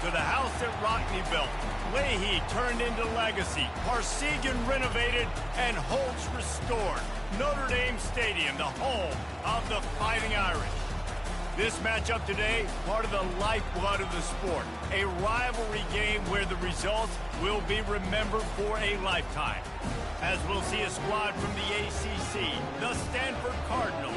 to the house that Rockne built. Leahy turned into legacy. Parsegan renovated and Holtz restored. Notre Dame Stadium, the home of the Fighting Irish. This matchup today, part of the lifeblood of the sport. A rivalry game where the results will be remembered for a lifetime. As we'll see a squad from the ACC, the Stanford Cardinals,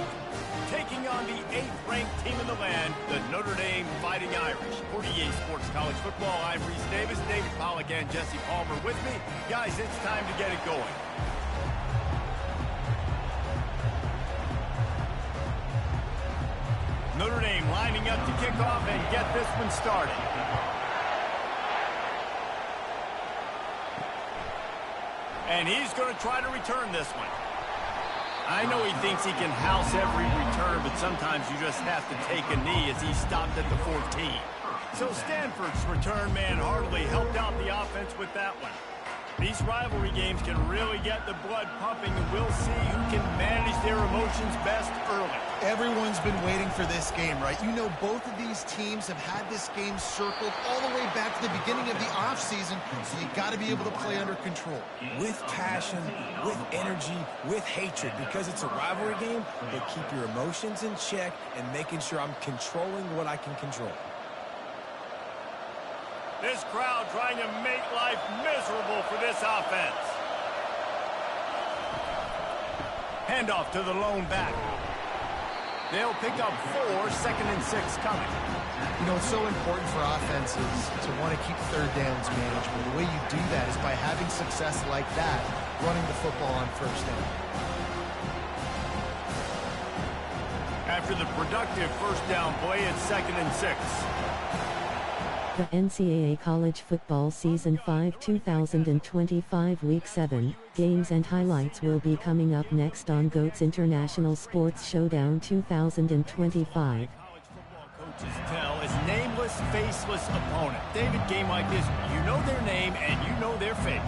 taking on the 8th-ranked team in the land, the Notre Dame Fighting Irish. For EA Sports College Football, I'm Reese Davis, David Pollack, and Jesse Palmer with me. Guys, it's time to get it going. Notre Dame lining up to kick off and get this one started. And he's going to try to return this one. I know he thinks he can house every return, but sometimes you just have to take a knee as he stopped at the 14. So Stanford's return man hardly helped out the offense with that one. These rivalry games can really get the blood pumping, and we'll see who can manage their emotions best early. Everyone's been waiting for this game, right? You know, both of these teams have had this game circled all the way back to the beginning of the offseason, so you got to be able to play under control. With passion, with energy, with hatred, because it's a rivalry game, but keep your emotions in check and making sure I'm controlling what I can control. This crowd trying to make life miserable for this offense. Handoff to the lone back. They'll pick up 4, 2nd and 6 coming. You know, it's so important for offenses to want to keep third downs manageable. The way you do that is by having success like that, running the football on first down. After the productive first down play, it's 2nd and 6. The NCAA College Football Season 5 2025 Week 7 games and highlights will be coming up next on GOAT's International Sports Showdown 2025. Coaches tell his nameless, faceless opponent. David, game like this, you know their name and you know their face.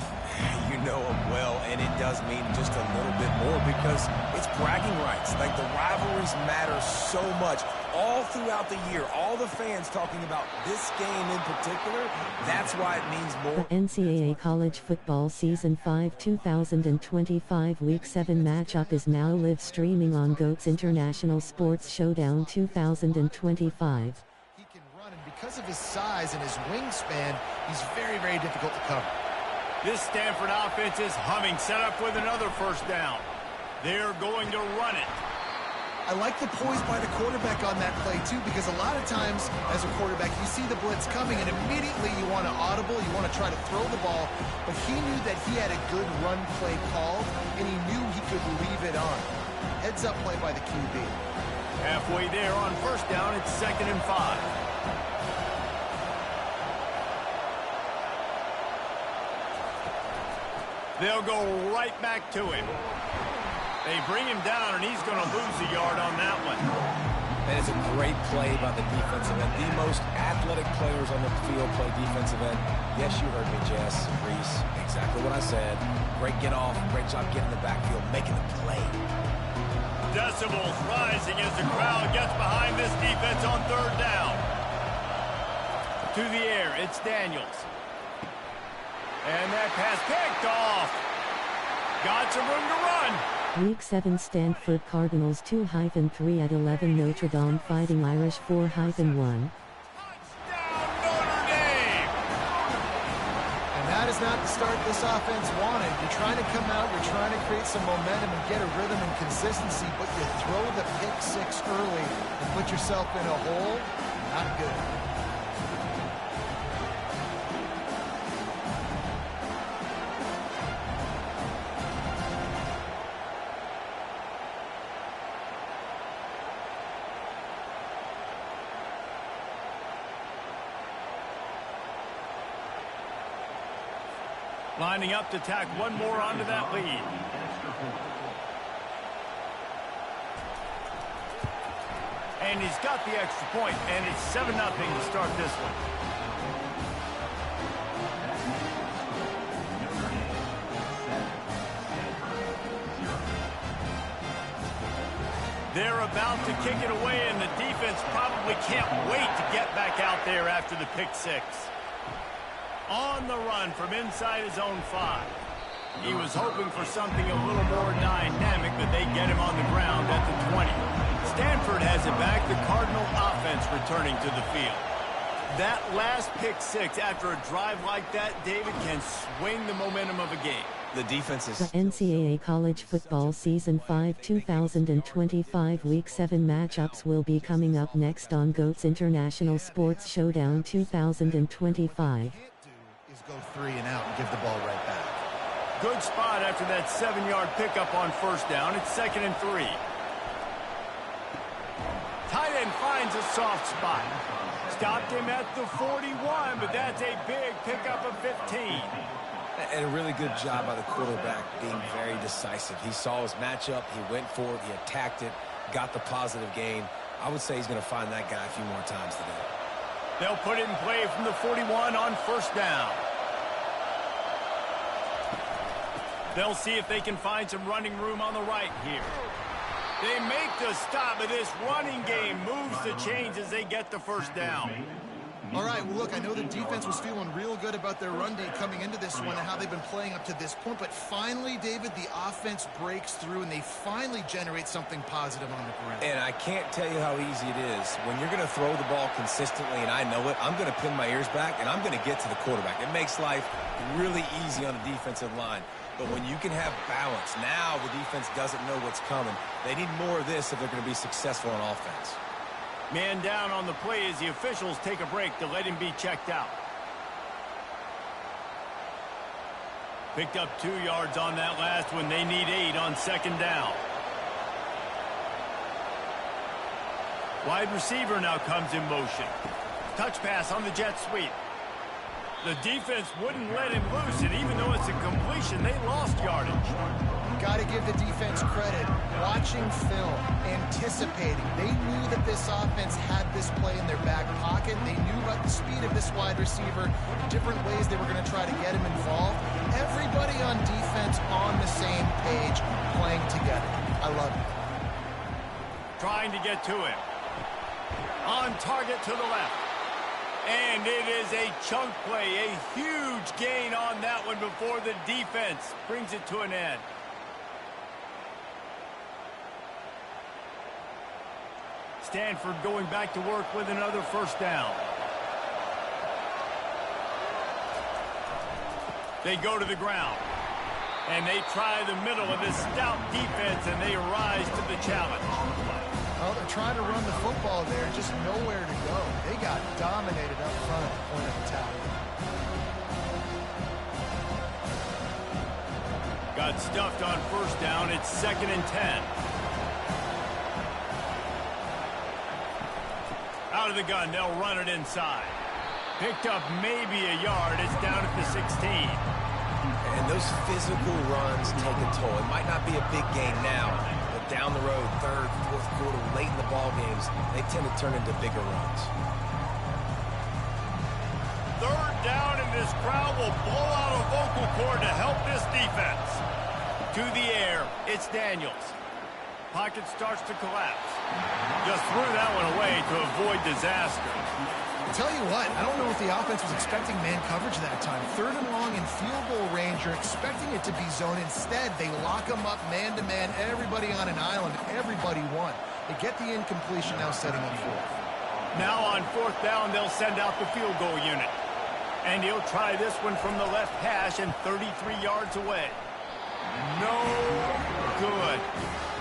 You know them well, and it does mean just a little bit more because it's bragging rights. Like, the rivalries matter so much. All throughout the year, all the fans talking about this game in particular, that's why it means more. The NCAA College Football Season 5 2025 Week 7 matchup is now live streaming on GOAT's International Sports Showdown 2025. He can run, and because of his size and his wingspan, he's very, very difficult to cover. This Stanford offense is humming, set up with another first down. They're going to run it. I like the poise by the quarterback on that play, too, because a lot of times, as a quarterback, you see the blitz coming, and immediately you want to audible, you want to try to throw the ball, but he knew that he had a good run play called, and he knew he could leave it on. Heads-up play by the QB. Halfway there on first down, it's 2nd and 5. They'll go right back to him. They bring him down, and he's going to lose a yard on that one. That is a great play by the defensive end. The most athletic players on the field play defensive end. Yes, you heard me, Jess, Reese. Exactly what I said. Great get off. Great job getting the backfield, making the play. Decibels rising as the crowd gets behind this defense on third down. To the air, it's Daniels. And that pass picked off. Got some room to run. Week 7 Stanford Cardinals 2-3 at 11 Notre Dame Fighting Irish 4-1. Touchdown Notre Dame! And that is not the start this offense wanted. You're trying to come out, you're trying to create some momentum and get a rhythm and consistency, but you throw the pick 6 early and put yourself in a hole. Not good. Lining up to tack one more onto that lead. And he's got the extra point, and it's 7-0 to start this one. They're about to kick it away, and the defense probably can't wait to get back out there after the pick six. On the run from inside his own 5. He was hoping for something a little more dynamic, but they get him on the ground at the 20. Stanford has it back, the Cardinal offense returning to the field. That last pick six after a drive like that, David, can swing the momentum of a game. The defense is... The NCAA College Football Season 5 2025 Week 7 matchups will be coming up next on GOAT's International Sports Showdown 2025. Is go 3 and out and give the ball right back. Good spot after that 7-yard pickup on first down. It's 2nd and 3. Tight end finds a soft spot. Stopped him at the 41, but that's a big pickup of 15. And a really good job by the quarterback being very decisive. He saw his matchup, he went for it, he attacked it, got the positive gain. I would say he's going to find that guy a few more times today. They'll put it in play from the 41 on first down. They'll see if they can find some running room on the right here. They make the stop, but this running game moves the chains as they get the first down. All right, well, look, I know the defense was feeling real good about their run D coming into this one and how they've been playing up to this point, but finally, David, the offense breaks through and they finally generate something positive on the ground. And I can't tell you how easy it is. When you're going to throw the ball consistently, and I know it, I'm going to pin my ears back, and I'm going to get to the quarterback. It makes life really easy on the defensive line. But when you can have balance, now the defense doesn't know what's coming. They need more of this if they're going to be successful on offense. Man down on the play as the officials take a break to let him be checked out. Picked up 2 yards on that last one. They need 8 on second down. Wide receiver now comes in motion. Touch pass on the jet sweep. The defense wouldn't let him loose, and even though it's a completion, they lost yardage. Got to give the defense credit. Watching film, anticipating. They knew that this offense had this play in their back pocket. They knew about the speed of this wide receiver, different ways they were going to try to get him involved. Everybody on defense on the same page, playing together. I love it. Trying to get to him. On target to the left. And it is a chunk play, a huge gain on that one before the defense brings it to an end. Stanford going back to work with another first down. They go to the ground. And they try the middle of this stout defense, and they rise to the challenge. Well, they're trying to run the football there, just nowhere to go. They got dominated up front at the point of attack. Got stuffed on first down. It's 2nd and 10. Out of the gun, they'll run it inside. Picked up maybe a yard. It's down at the 16. And those physical runs take a toll. It might not be a big gain now, but down the road, 3rd, 4th quarter, late in the ball games, they tend to turn into bigger runs. 3rd down, and this crowd will blow out a vocal cord to help this defense. To the air, it's Daniels. Pocket starts to collapse. Just threw that one away to avoid disaster. I'll tell you what, I don't know if the offense was expecting man coverage that time. 3rd and long in field goal range, you're expecting it to be zone. Instead, they lock them up man-to-man, everybody on an island, everybody won. They get the incompletion, now setting up 4th. Now on 4th down, they'll send out the field goal unit. And he'll try this one from the left hash and 33 yards away. No good.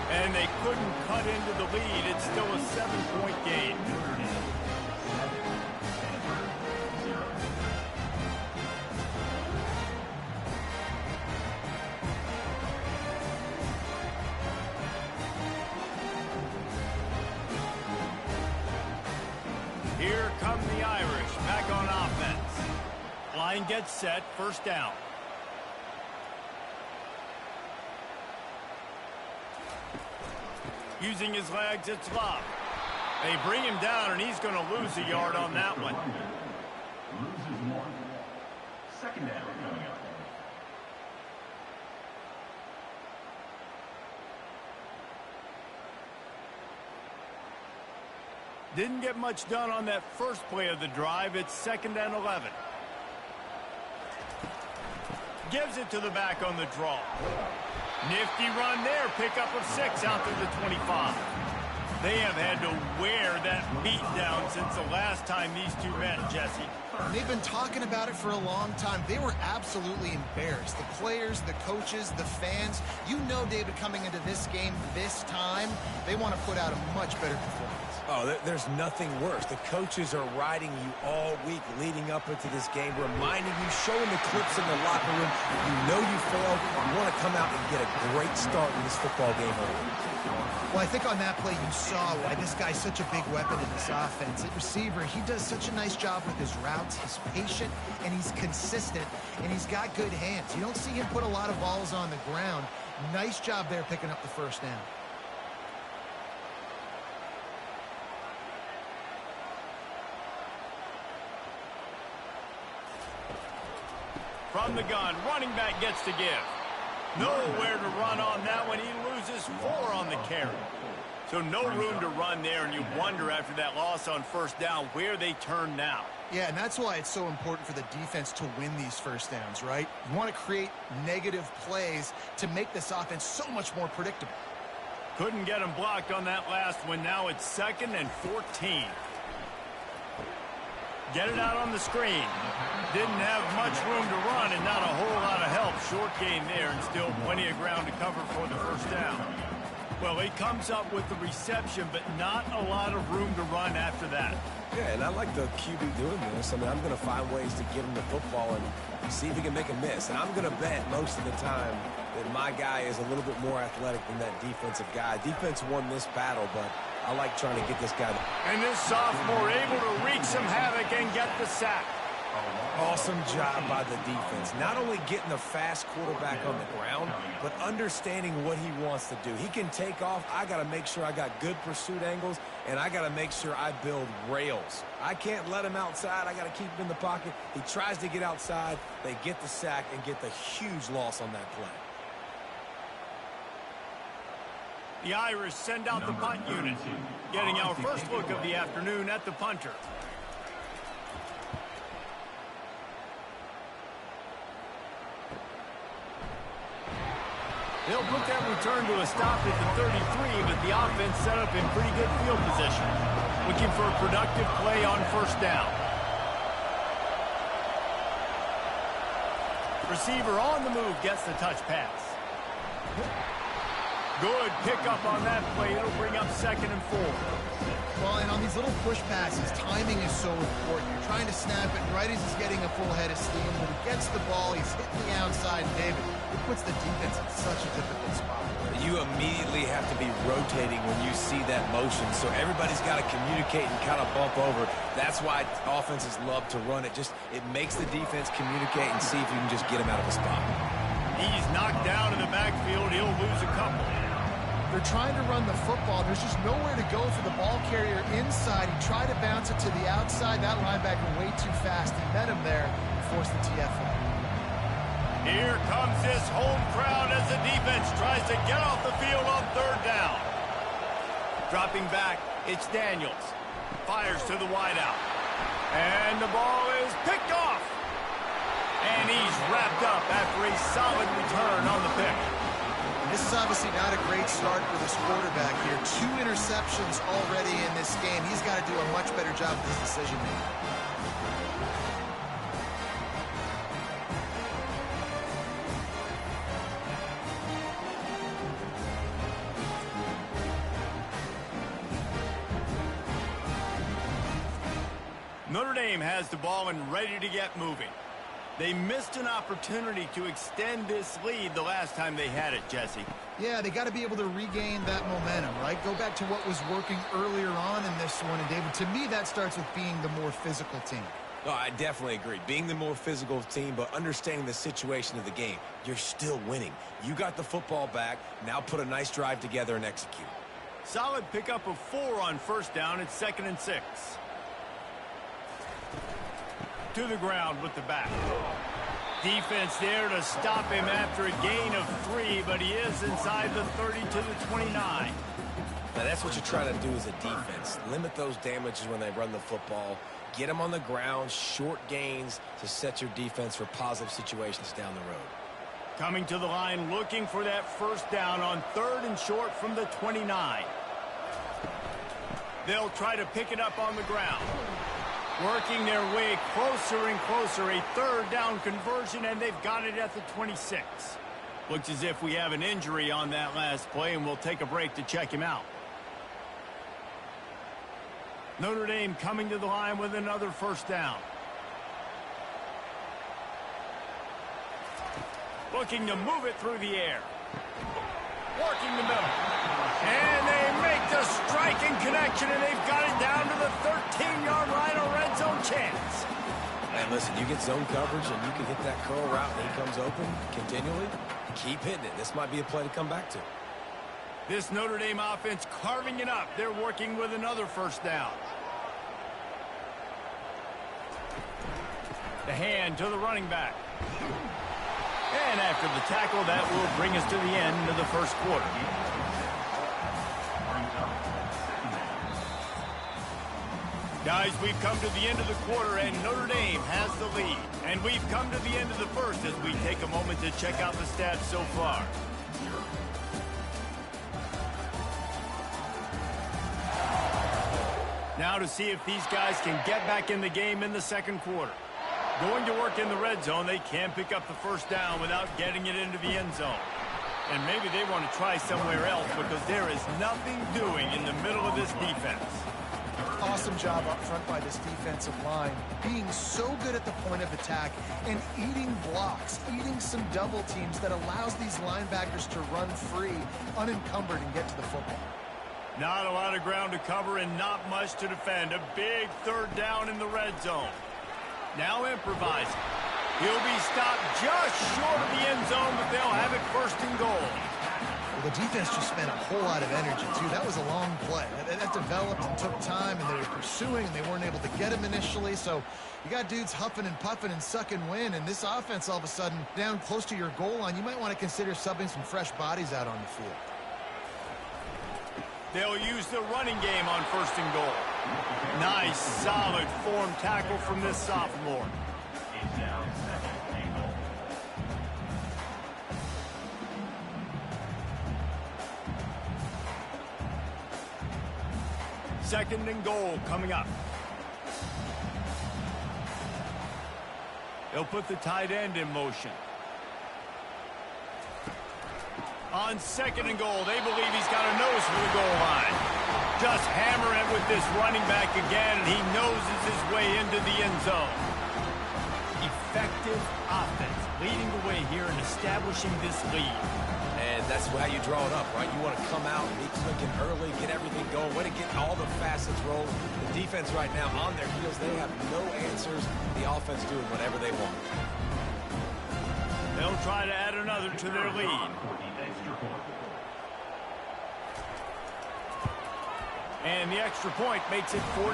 And they couldn't cut into the lead. It's still a 7-point game. Here come the Irish back on offense. Line gets set, first down. Using his legs, it's Love. They bring him down, and he's going to lose a yard on that one. Loses 1. 2nd down coming up. Didn't get much done on that first play of the drive. It's 2nd and 11. Gives it to the back on the draw. Nifty run there. Pickup of 6 out to the 25. They have had to wear that beat down since the last time these two met, Jesse. They've been talking about it for a long time. They were absolutely embarrassed. The players, the coaches, the fans. You know, David, coming into this game this time, they want to put out a much better performance. Oh, there's nothing worse. The coaches are riding you all week leading up into this game, reminding you, showing the clips in the locker room. You know you failed. You want to come out and get a great start in this football game. Well, I think on that play you saw why this guy's such a big weapon in this offense. At receiver, he does such a nice job with his routes. He's patient, and he's consistent, and he's got good hands. You don't see him put a lot of balls on the ground. Nice job there picking up the first down. From the gun, running back gets to give. Nowhere to run on that one. He loses 4 on the carry. So no room to run there, and you wonder after that loss on first down where they turn now. Yeah, and that's why it's so important for the defense to win these first downs, right? You want to create negative plays to make this offense so much more predictable. Couldn't get him blocked on that last one. Now it's 2nd and 14. Get it out on the screen. Didn't have much room to run and not a whole lot of help. Short gain there and still plenty of ground to cover for the first down. Well, he comes up with the reception, but not a lot of room to run after that. Yeah, and I like the QB doing this. I mean, I'm going to find ways to get him the football and see if he can make a miss. And I'm going to bet most of the time that my guy is a little bit more athletic than that defensive guy. Defense won this battle, but I like trying to get this guy. And this sophomore able to wreak some havoc and get the sack. Awesome job by the defense. Not only getting the fast quarterback on the ground, but understanding what he wants to do. He can take off. I got to make sure I got good pursuit angles, and I got to make sure I build rails. I can't let him outside. I got to keep him in the pocket. He tries to get outside. They get the sack and get the huge loss on that play. The Irish send out the punt unit, getting our first look of the afternoon at the punter. They'll put that return to a stop at the 33, but the offense set up in pretty good field position. Looking for a productive play on first down. Receiver on the move gets the touch pass. Good pickup on that play. It'll bring up 2nd and 4. Well, and on these little push passes, timing is so important. You're trying to snap it right as he's getting a full head of steam. When he gets the ball, he's hitting the outside. David, it puts the defense in such a difficult spot. You immediately have to be rotating when you see that motion, so everybody's got to communicate and kind of bump over. That's why offenses love to run it. It makes the defense communicate and see if you can just get him out of a spot. He's knocked down in the backfield. He'll lose a couple. They're trying to run the football. There's just nowhere to go for the ball carrier inside. He tried to bounce it to the outside. That linebacker way too fast. He met him there and forced the TFL. Here comes this home crowd as the defense tries to get off the field on 3rd down. Dropping back, it's Daniels. Fires to the wideout. And the ball is picked off. And he's wrapped up after a solid return on the pick. This is obviously not a great start for this quarterback here. 2 interceptions already in this game. He's got to do a much better job with his decision making. Notre Dame has the ball and ready to get moving. They missed an opportunity to extend this lead the last time they had it, Jesse. Yeah, they got to be able to regain that momentum, right? Go back to what was working earlier on in this one. And, David, to me, that starts with being the more physical team. Oh, I definitely agree. Being the more physical team, but understanding the situation of the game. You're still winning. You got the football back. Now put a nice drive together and execute. Solid pickup of 4 on first down. It's 2nd and 6. To the ground with the back. Defense there to stop him after a gain of 3, but he is inside the 30 to the 29. Now, that's what you're trying to do as a defense. Limit those damages when they run the football. Get them on the ground, short gains to set your defense for positive situations down the road. Coming to the line, looking for that first down on 3rd and short from the 29. They'll try to pick it up on the ground. Working their way closer and closer. A 3rd down conversion, and they've got it at the 26. Looks as if we have an injury on that last play, and we'll take a break to check him out. Notre Dame coming to the line with another first down. Looking to move it through the air. Working the middle. And they make the striking connection, and they've got it down to the 13-yard line, a red zone chance. And listen, you get zone coverage, and you can hit that curl route, and he comes open continually. Keep hitting it. This might be a play to come back to. This Notre Dame offense carving it up. They're working with another first down. The hand to the running back. And after the tackle, that will bring us to the end of the first quarter. Guys, we've come to the end of the quarter, and Notre Dame has the lead. And we've come to the end of the first as we take a moment to check out the stats so far. Now to see if these guys can get back in the game in the second quarter. Going to work in the red zone, they can't pick up the first down without getting it into the end zone. And maybe they want to try somewhere else because there is nothing doing in the middle of this defense. Awesome job up front by this defensive line, being so good at the point of attack and eating blocks, eating some double teams that allows these linebackers to run free, unencumbered, and get to the football. Not a lot of ground to cover and not much to defend. A big 3rd down in the red zone. Now improvising. He'll be stopped just short of the end zone, but they'll have it 1st and goal. Well, the defense just spent a whole lot of energy, too. That was a long play. That developed and took time, and they were pursuing, and they weren't able to get him initially. So you got dudes huffing and puffing and sucking wind, and this offense all of a sudden down close to your goal line. You might want to consider subbing some fresh bodies out on the field. They'll use the running game on 1st and goal. Nice, solid form tackle from this sophomore. Second and goal coming up. They'll put the tight end in motion. On 2nd and goal, they believe he's got a nose for the goal line. Just hammer it with this running back again, and he noses his way into the end zone. Effective offense, leading the way here and establishing this lead. And that's how you draw it up, right? You want to come out and be clicking early, get everything going, want to get all the facets rolling. The defense right now on their heels, they have no answers. The offense doing whatever they want. They'll try to add another to their lead. And the extra point makes it 14-0.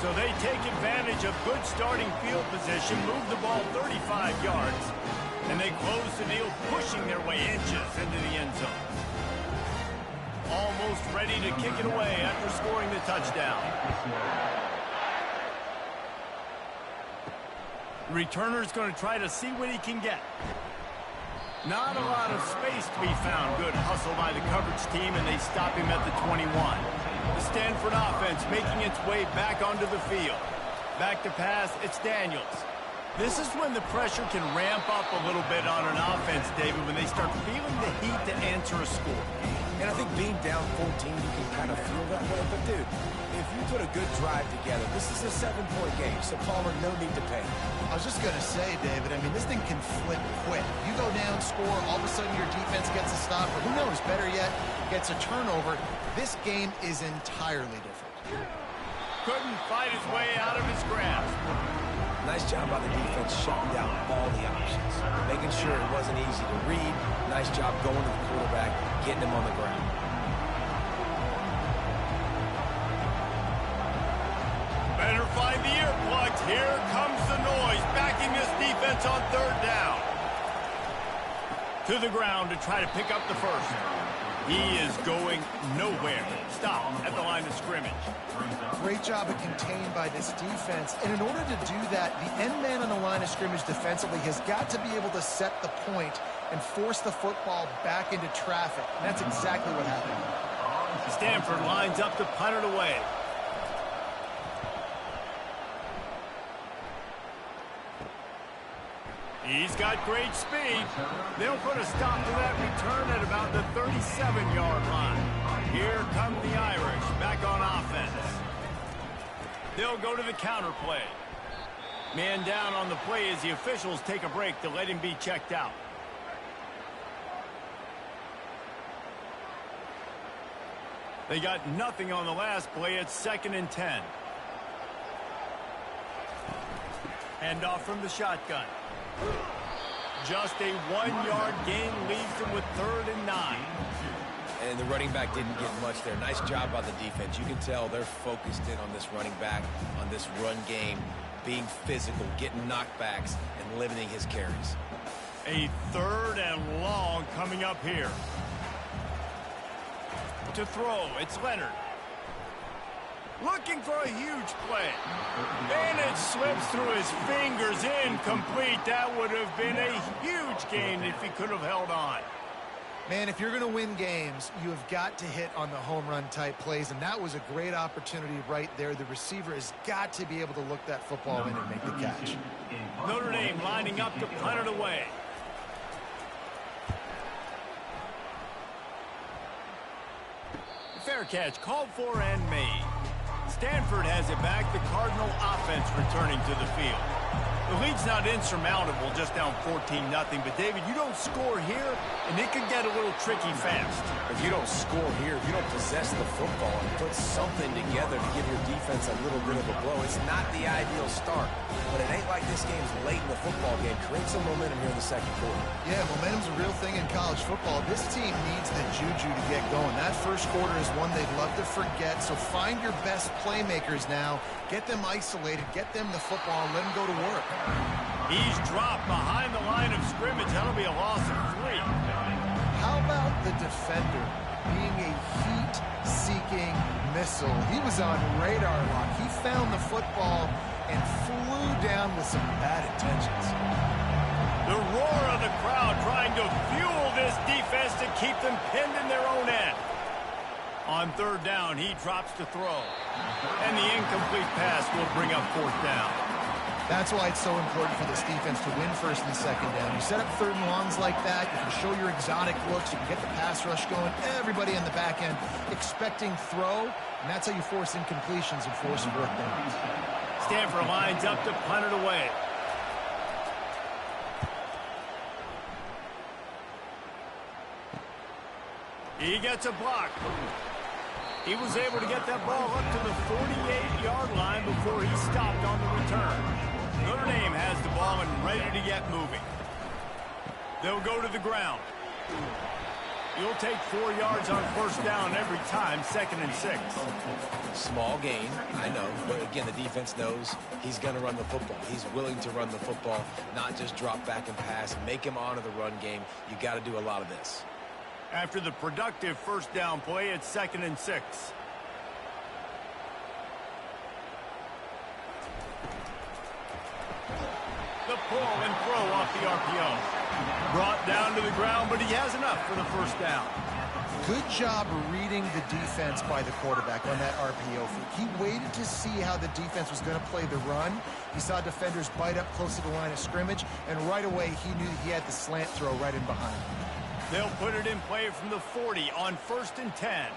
So they take advantage of good starting field position, move the ball 35 yards, and they close the deal, pushing their way inches into the end zone. Almost ready to kick it away after scoring the touchdown. The returner's going to try to see what he can get. Not a lot of space to be found. Good hustle by the coverage team, and they stop him at the 21. The Stanford offense making its way back onto the field. Back to pass, it's Daniels. This is when the pressure can ramp up a little bit on an offense, David, when they start feeling the heat to answer a score. And I think being down 14, you can kind of feel that way. But, dude, if you put a good drive together, this is a 7-point game, so Palmer, no need to pay. I was just going to say, David, I mean, this thing can flip quick. You go down, score, all of a sudden your defense gets a stop, or who knows, better yet, gets a turnover. This game is entirely different. Couldn't fight his way out of his grasp. Nice job by the defense shutting down all the options, making sure it wasn't easy to read. Nice job going to the quarterback, getting him on the ground. Better find the earplugs. Here comes the noise, backing this defense on 3rd down. To the ground to try to pick up the first. He is going nowhere. Stop at the line of scrimmage. Great job of contained by this defense. And in order to do that, the end man on the line of scrimmage defensively has got to be able to set the point and force the football back into traffic. And that's exactly what happened. Stanford lines up to punt it away. He's got great speed. They'll put a stop to that return at about the 37-yard line. Here come the Irish back on offense. They'll go to the counter play. Man down on the play as the officials take a break to let him be checked out. They got nothing on the last play. It's 2nd and 10. Hand off from the shotgun. Just a 1-yard gain leaves them with 3rd and 9. And the running back didn't get much there. Nice job by the defense. You can tell they're focused in on this running back, on this run game, being physical, getting knockbacks, and limiting his carries. A 3rd and long coming up here. To throw, it's Leonard. Looking for a huge play. And it slips through his fingers, incomplete. That would have been a huge gain if he could have held on. Man, if you're going to win games, you have got to hit on the home run type plays, and that was a great opportunity right there. The receiver has got to be able to look that football in and make the catch. Notre Dame lining up to punt it away. Fair catch called for and made. Stanford has it back. The Cardinal offense returning to the field. The lead's not insurmountable, just down 14-0. But, David, you don't score here, and it could get a little tricky fast. If you don't score here, if you don't possess the football and put something together to give your defense a little bit of a blow, it's not the ideal start. But it ain't like this game's late in the football game. Create some momentum here in the second quarter. Yeah, momentum's a real thing in college football. This team needs the juju to get going. That first quarter is one they'd love to forget. So find your best playmakers now. Get them isolated. Get them the football and let them go to work. He's dropped behind the line of scrimmage. That'll be a loss of 3. How about the defender being a heat-seeking missile? He was on radar lock. He found the football and flew down with some bad intentions. The roar of the crowd trying to fuel this defense to keep them pinned in their own end. On 3rd down, he drops to throw. And the incomplete pass will bring up 4th down. That's why it's so important for this defense to win 1st and 2nd down. You set up 3rd and longs like that, you can show your exotic looks, you can get the pass rush going, everybody in the back end expecting throw, and that's how you force incompletions and force 4th downs. Stanford lines up to punt it away. He gets a block. He was able to get that ball up to the 48-yard line before he stopped on the return. Notre Dame has the ball and ready to get moving. They'll go to the ground. You'll take 4 yards on 1st down every time, 2nd and 6. Small gain, I know, but again, the defense knows he's going to run the football. He's willing to run the football, not just drop back and pass, make him honor the run game. You got to do a lot of this. After the productive 1st down play, it's 2nd and 6. The pull and throw off the RPO. Brought down to the ground, but he has enough for the 1st down. Good job reading the defense by the quarterback on that RPO feed. He waited to see how the defense was going to play the run. He saw defenders bite up close to the line of scrimmage, and right away he knew he had the slant throw right in behind him. They'll put it in play from the 40 on 1st and 10.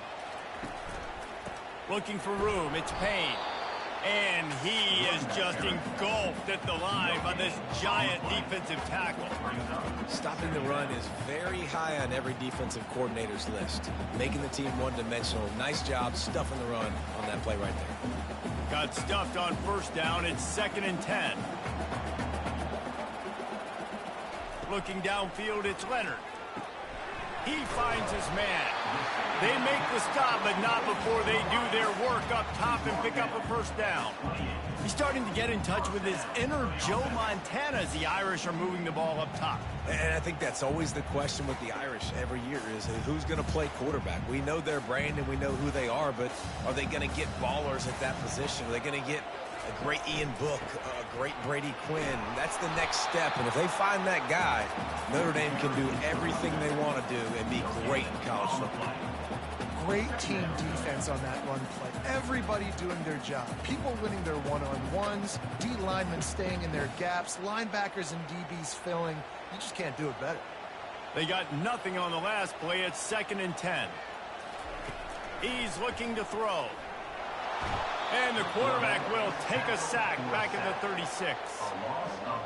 Looking for room, it's Payne. And he is just engulfed at the line by this giant defensive tackle. Stopping the run is very high on every defensive coordinator's list. Making the team one-dimensional. Nice job stuffing the run on that play right there. Got stuffed on 1st down. It's 2nd and 10. Looking downfield, it's Leonard. He finds his man. They make the stop, but not before they do their work up top and pick up a first down. He's starting to get in touch with his inner Joe Montana as the Irish are moving the ball up top. And I think that's always the question with the Irish every year is who's going to play quarterback. We know their brand and we know who they are, but are they going to get ballers at that position? Are they going to get a great Ian Book, a great Brady Quinn? That's the next step, and if they find that guy, Notre Dame can do everything they want to do and be great in college football. Great team defense on that run play. Everybody doing their job. People winning their one-on-ones, D linemen staying in their gaps, linebackers and DBs filling. You just can't do it better. They got nothing on the last play. It's 2nd and 10. He's looking to throw. And the quarterback will take a sack back at the 36.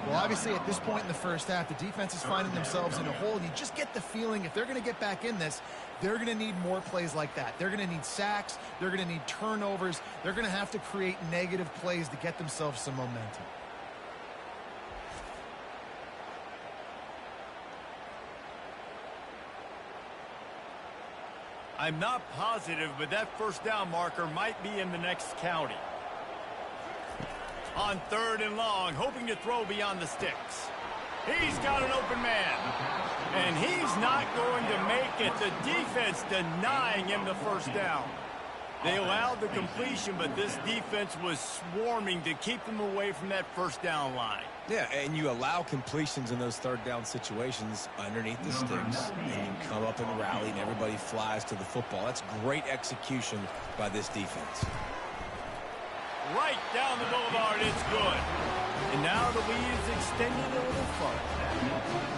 Well, obviously, at this point in the first half, the defense is finding themselves in a hole, and you just get the feeling if they're going to get back in this, they're going to need more plays like that. They're going to need sacks. They're going to need turnovers. They're going to have to create negative plays to get themselves some momentum. I'm not positive, but that first down marker might be in the next county. On 3rd and long, hoping to throw beyond the sticks. He's got an open man. And he's not going to make it. The defense denying him the first down. They allowed the completion, but this defense was swarming to keep them away from that first down line. Yeah, and you allow completions in those 3rd down situations underneath the sticks, and you come up and rally, and everybody flies to the football. That's great execution by this defense. Right down the boulevard, it's good. And now the lead is extended a little further.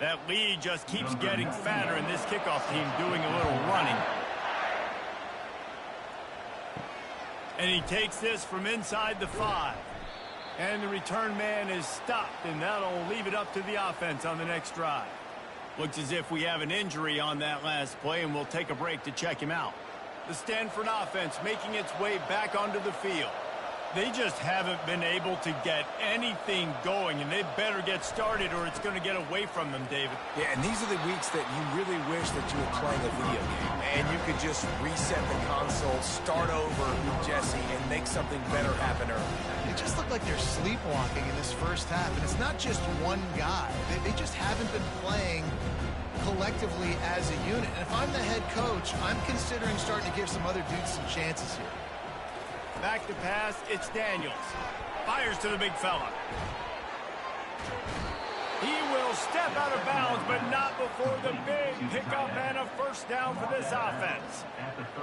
That lead just keeps getting fatter, and this kickoff team doing a little running. And he takes this from inside the 5. And the return man is stopped, and that'll leave it up to the offense on the next drive. Looks as if we have an injury on that last play, and we'll take a break to check him out. The Stanford offense making its way back onto the field. They just haven't been able to get anything going, and they better get started or it's going to get away from them, David. Yeah, and these are the weeks that you really wish that you were playing a video game, and you could just reset the console, start over, Jesse, and make something better happen early. They just look like they're sleepwalking in this first half, and it's not just one guy. They just haven't been playing collectively as a unit. And if I'm the head coach, I'm considering starting to give some other dudes some chances here. Back to pass, it's Daniels. Fires to the big fella. He will step out of bounds, but not before the big pickup and a first down for this offense.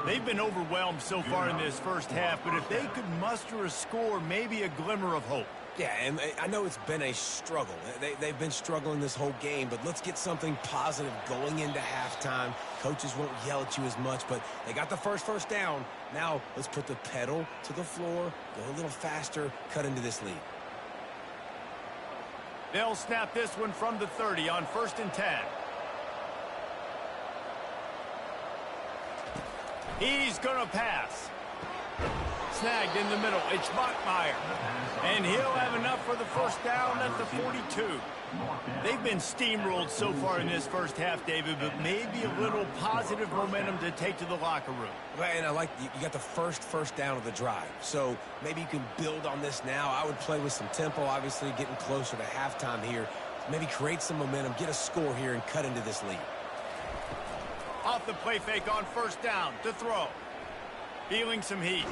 They've been overwhelmed so far in this first half, but if they could muster a score, maybe a glimmer of hope. Yeah, and I know it's been a struggle. They've been struggling this whole game, but let's get something positive going into halftime. Coaches won't yell at you as much, but they got the first down. Now let's put the pedal to the floor, go a little faster, cut into this lead. They'll snap this one from the 30 on 1st and 10. He's going to pass. Snagged in the middle. It's Bachmeier. And he'll have enough for the first down at the 42. They've been steamrolled so far in this first half, David, but maybe a little positive momentum to take to the locker room. And I like you got the first down of the drive. So maybe you can build on this now. I would play with some tempo, obviously getting closer to halftime here. Maybe create some momentum, get a score here, and cut into this lead. Off the play fake on 1st down to throw. Feeling some heat.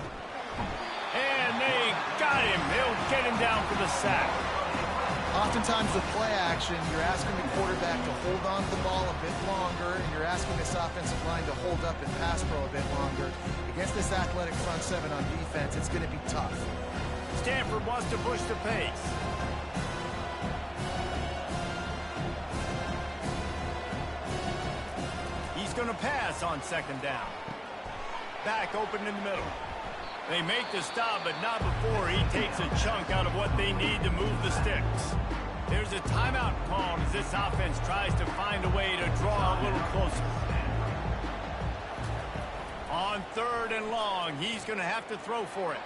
And they got him. They'll get him down for the sack. Oftentimes with play action, you're asking the quarterback to hold on to the ball a bit longer, and you're asking this offensive line to hold up and pass pro a bit longer. Against this athletic front seven on defense, it's going to be tough. Stanford wants to push the pace. He's going to pass on 2nd down. Back open in the middle. They make the stop, but not before he takes a chunk out of what they need to move the sticks. There's a timeout called as this offense tries to find a way to draw a little closer. On 3rd and long, he's going to have to throw for it.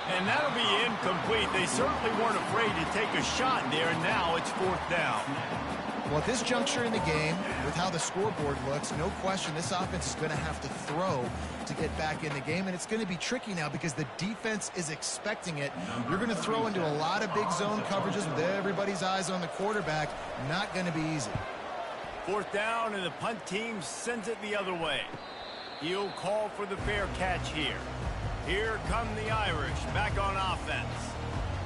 And that'll be incomplete. They certainly weren't afraid to take a shot there, and now it's 4th down. Well, at this juncture in the game, with how the scoreboard looks, no question this offense is going to have to throw to get back in the game, and it's going to be tricky now because the defense is expecting it. You're going to throw into a lot of big zone coverages with everybody's eyes on the quarterback. Not going to be easy. 4th down, and the punt team sends it the other way. He'll call for the fair catch here. Here come the Irish back on offense.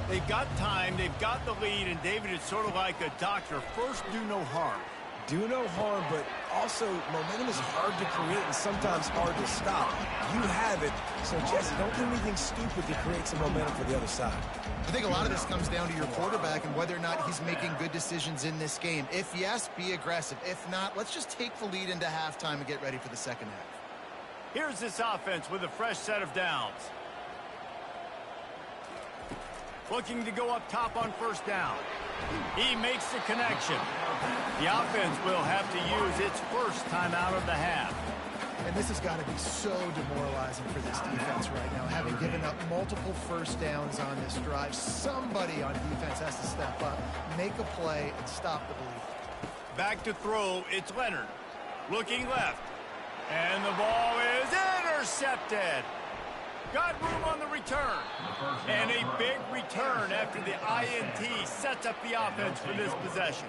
They've got time, they've got the lead, and David, it's sort of like a doctor. First, do no harm. Do no harm, but also momentum is hard to create and sometimes hard to stop. You have it, so Jesse, don't do anything stupid to create some momentum for the other side. I think a lot of this comes down to your quarterback and whether or not he's making good decisions in this game. If yes, be aggressive. If not, let's just take the lead into halftime and get ready for the second half. Here's this offense with a fresh set of downs. Looking to go up top on 1st down. He makes the connection. The offense will have to use its first timeout of the half. And this has got to be so demoralizing for this defense right now, having given up multiple 1st downs on this drive. Somebody on defense has to step up, make a play, and stop the bleed. Back to throw, it's Leonard. Looking left. And the ball is intercepted. Got room on the return. And a big return after the INT sets up the offense for this possession.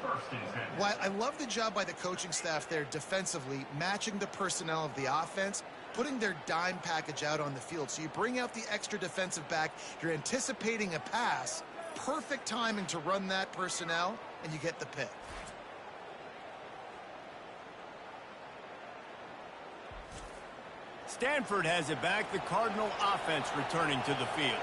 Well, I love the job by the coaching staff there defensively, matching the personnel of the offense, putting their dime package out on the field. So you bring out the extra defensive back, you're anticipating a pass, perfect timing to run that personnel, and you get the pick. Stanford has it back, the Cardinal offense returning to the field.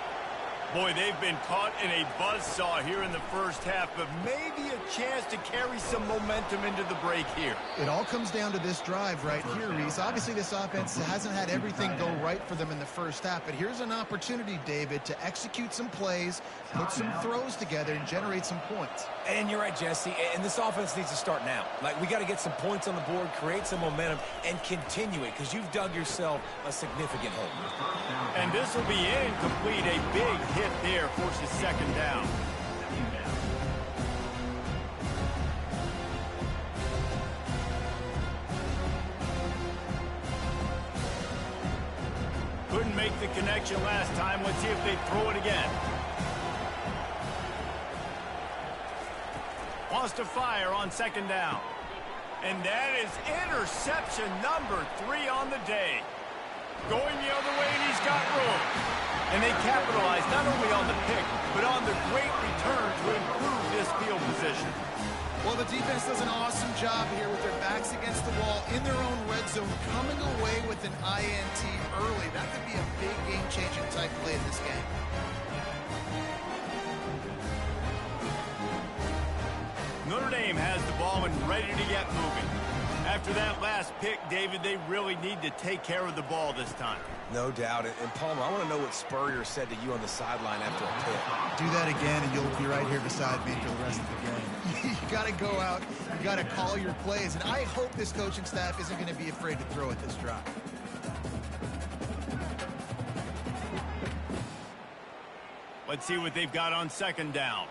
Boy, they've been caught in a buzzsaw here in the first half, but maybe a chance to carry some momentum into the break here. It all comes down to this drive right here, Reese. Obviously, this offense hasn't had everything go right for them in the first half, but here's an opportunity, David, to execute some plays, put some throws together, and generate some points. And you're right, Jesse, and this offense needs to start now. Like, we got to get some points on the board, create some momentum, and continue it, because you've dug yourself a significant hole. And this will be incomplete. A big hit there forces 2nd down. Couldn't make the connection last time. Let's see if they throw it again. Wants to fire on 2nd down. And that is interception number 3 on the day. Going the other way, and he's got room. And they capitalize not only on the pick, but on the great return to improve this field position. Well, the defense does an awesome job here with their backs against the wall in their own red zone, coming away with an INT early. That could be a big game-changing type play in this game. Notre Dame has the ball and ready to get moving. After that last pick, David, they really need to take care of the ball this time. No doubt. And Palmer, I want to know what Spurrier said to you on the sideline after a pick. Do that again, and you'll be right here beside me for the rest of the game. You got to go out. You got to call your plays. And I hope this coaching staff isn't going to be afraid to throw at this drive. Let's see what they've got on 2nd down.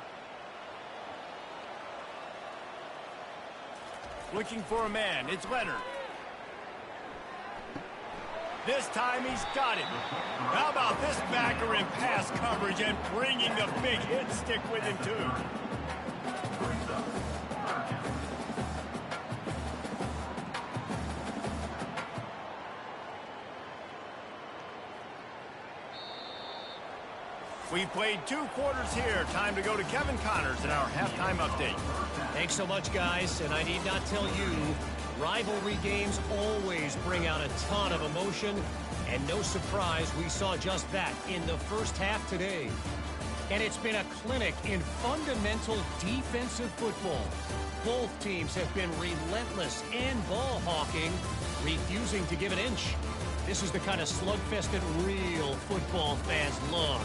Looking for a man. It's Leonard. This time he's got it. How about this backer in pass coverage and bringing the big hit stick with him, too. We played 2 quarters here. Time to go to Kevin Connors in our halftime update. Thanks so much, guys. And I need not tell you, rivalry games always bring out a ton of emotion. And no surprise, we saw just that in the first half today. And it's been a clinic in fundamental defensive football. Both teams have been relentless and ball hawking, refusing to give an inch. This is the kind of slugfest that real football fans love.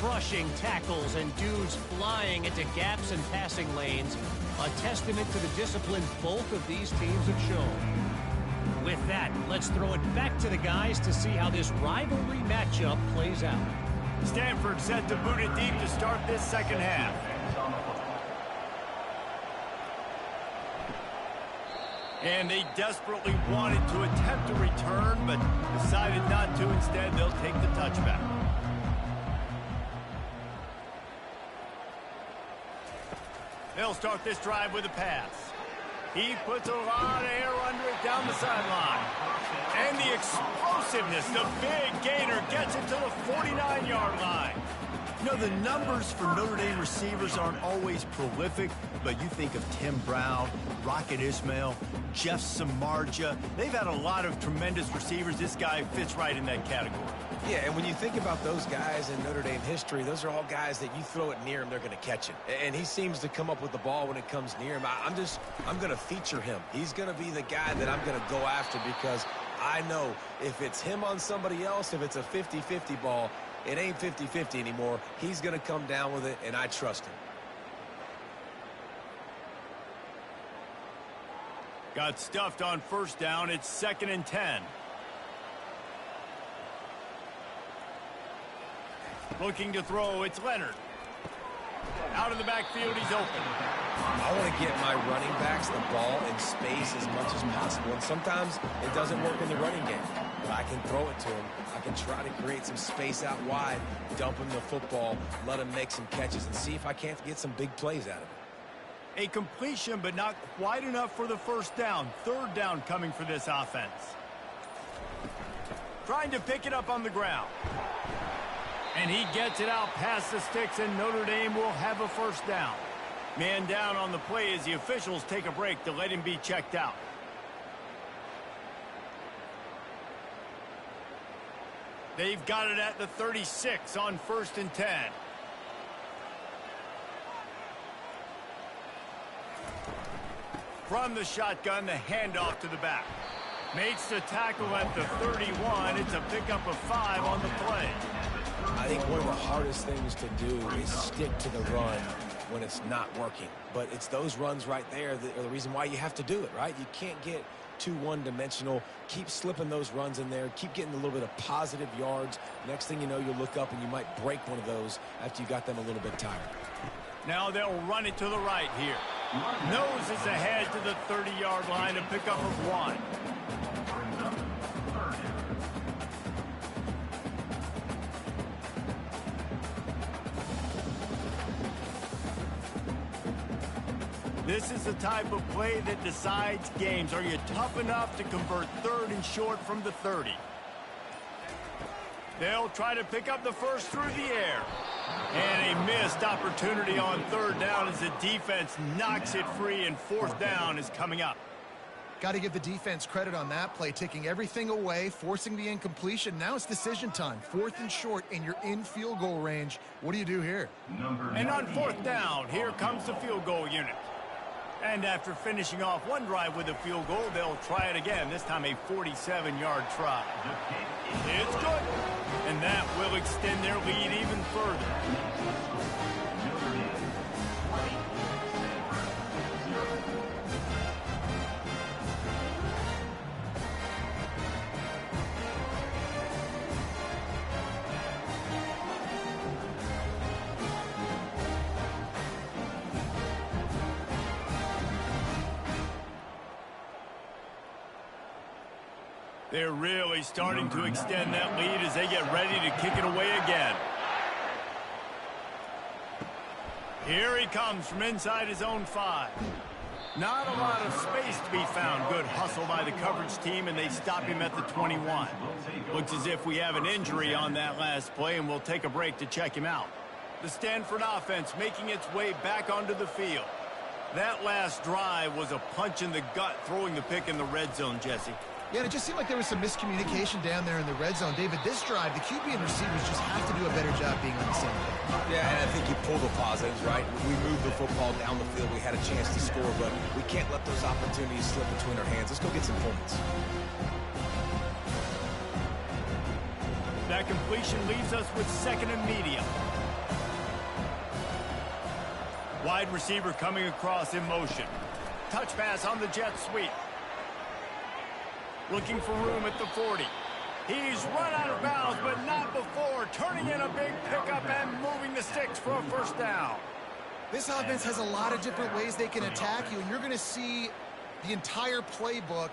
Crushing tackles and dudes flying into gaps and passing lanes. A testament to the discipline both of these teams have shown. With that, let's throw it back to the guys to see how this rivalry matchup plays out. Stanford set to boot it deep to start this second half. And they desperately wanted to attempt a return, but decided not to. Instead, they'll take the touchback. They'll start this drive with a pass. He puts a lot of air under it down the sideline. And the explosiveness, the big gainer gets it to the 49-yard line. You know, the numbers for Notre Dame receivers aren't always prolific, but you think of Tim Brown, Rocket Ismail, Jeff Samardzija. They've had a lot of tremendous receivers. This guy fits right in that category. Yeah, and when you think about those guys in Notre Dame history, those are all guys that you throw it near him, they're going to catch it. And he seems to come up with the ball when it comes near him. I'm going to feature him. He's going to be the guy that I'm going to go after because I know if it's him on somebody else, if it's a 50-50 ball, it ain't 50-50 anymore. He's going to come down with it, and I trust him. Got stuffed on first down. It's 2nd and 10. Looking to throw, it's Leonard. Out of the backfield, he's open. I want to get my running backs the ball in space as much as possible. And sometimes it doesn't work in the running game. But I can throw it to him. I can try to create some space out wide, dump him the football, let him make some catches, and see if I can't get some big plays out of it. A completion, but not quite enough for the first down. 3rd down coming for this offense. Trying to pick it up on the ground. And he gets it out past the sticks, and Notre Dame will have a first down. Man down on the play as the officials take a break to let him be checked out. They've got it at the 36 on 1st and 10. From the shotgun, the handoff to the back. Makes the tackle at the 31. It's a pickup of 5 on the play. I think one of the hardest things to do is stick to the run when it's not working. But it's those runs right there that are the reason why you have to do it, right? You can't get too one-dimensional. Keep slipping those runs in there. Keep getting a little bit of positive yards. Next thing you know, you'll look up and you might break one of those after you got them a little bit tired. Now they'll run it to the right here. Noses ahead to the 30-yard line, a pickup of 1. This is the type of play that decides games. Are you tough enough to convert 3rd and short from the 30? They'll try to pick up the first through the air. And a missed opportunity on 3rd down as the defense knocks it free, and 4th down is coming up. Got to give the defense credit on that play, taking everything away, forcing the incompletion. Now it's decision time. 4th and short, and you're in field goal range. What do you do here? And on 4th down, here comes the field goal unit. And after finishing off one drive with a field goal, they'll try it again, this time a 47-yard try. It's good. And that will extend their lead even further. They're really starting to extend that lead as they get ready to kick it away again. Here he comes from inside his own 5. Not a lot of space to be found. Good hustle by the coverage team, and they stop him at the 21. Looks as if we have an injury on that last play, and we'll take a break to check him out. The Stanford offense making its way back onto the field. That last drive was a punch in the gut, throwing the pick in the red zone, Jesse. Yeah, and it just seemed like there was some miscommunication down there in the red zone. David, this drive, the QB and receivers just have to do a better job being on the same page. Yeah, and I think you pull the positives, right? We moved the football down the field. We had a chance to score, but we can't let those opportunities slip between our hands. Let's go get some points. completion leaves us with second and medium. Wide receiver coming across in motion. Touch pass on the jet sweep. Looking for room at the 40. He's run out of bounds, but not before. Turning in a big pickup and moving the sticks for a first down. This offense has a lot of different ways they can attack you, and you're going to see the entire playbook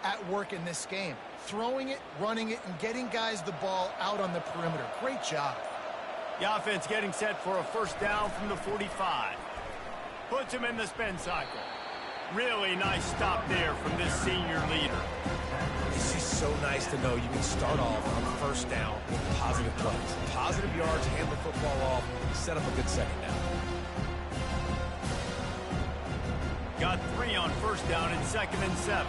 at work in this game. Throwing it, running it, and getting guys the ball out on the perimeter. Great job. The offense getting set for a first down from the 45. Puts him in the spin cycle. Really nice stop there from this senior leader. It's just so nice to know you can start off on first down with positive plays. Positive yards, hand the football off, set up a good second down. Got 3 on first down and 2nd and 7.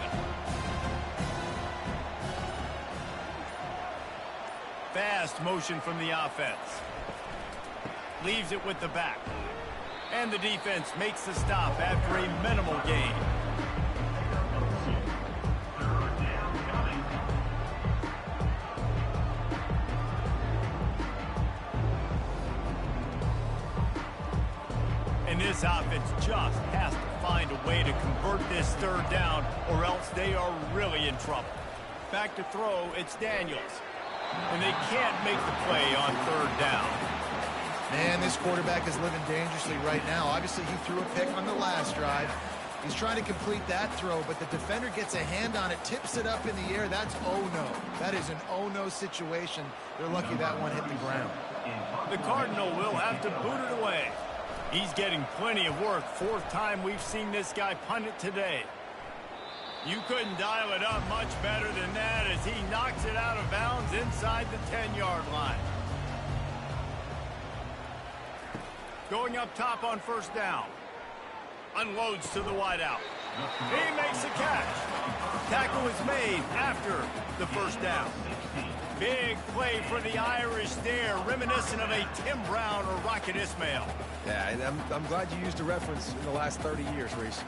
Fast motion from the offense. Leaves it with the back. And the defense makes the stop after a minimal gain. And this offense just has to find a way to convert this third down, or else they are really in trouble. Back to throw, it's Daniels. And they can't make the play on third down. Man, this quarterback is living dangerously right now. Obviously, he threw a pick on the last drive. He's trying to complete that throw, but the defender gets a hand on it, tips it up in the air. That's oh-no. That is an oh-no situation. They're lucky that one hit the ground. The Cardinal will have to boot it away. He's getting plenty of work. 4th time we've seen this guy punt it today. You couldn't dial it up much better than that as he knocks it out of bounds inside the 10-yard line. Going up top on first down. Unloads to the wideout. He makes the catch. Tackle is made after the first down. Big play for the Irish there, reminiscent of a Tim Brown or Rocket Ismail. Yeah, and I'm glad you used a reference in the last 30 years, Reese.